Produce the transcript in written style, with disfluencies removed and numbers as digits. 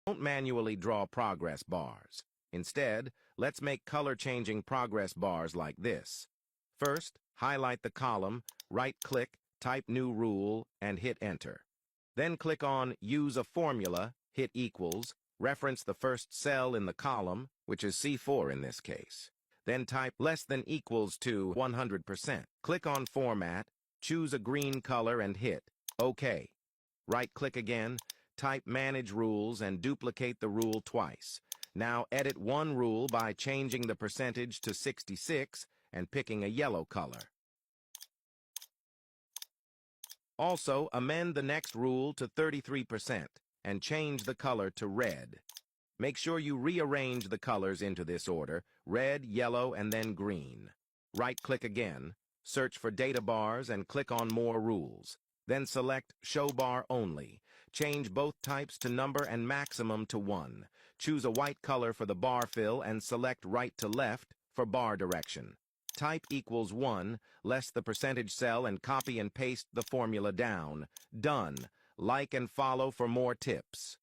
Don't manually draw progress bars. Instead, let's make color-changing progress bars like this. First, highlight the column, right-click, type New Rule, and hit Enter. Then click on Use a Formula, hit Equals, reference the first cell in the column, which is C4 in this case. Then type less than equals to 100%. Click on Format, choose a green color and hit OK. Right-click again, type Manage Rules and duplicate the rule twice. Now edit one rule by changing the percentage to 66 and picking a yellow color. Also, amend the next rule to 33% and change the color to red. Make sure you rearrange the colors into this order: red, yellow, and then green. Right-click again, search for data bars and click on More Rules. Then select Show Bar Only. Change both types to number and maximum to 1. Choose a white color for the bar fill and select right to left for bar direction. Type equals 1, less the percentage cell, and copy and paste the formula down. Done. Like and follow for more tips.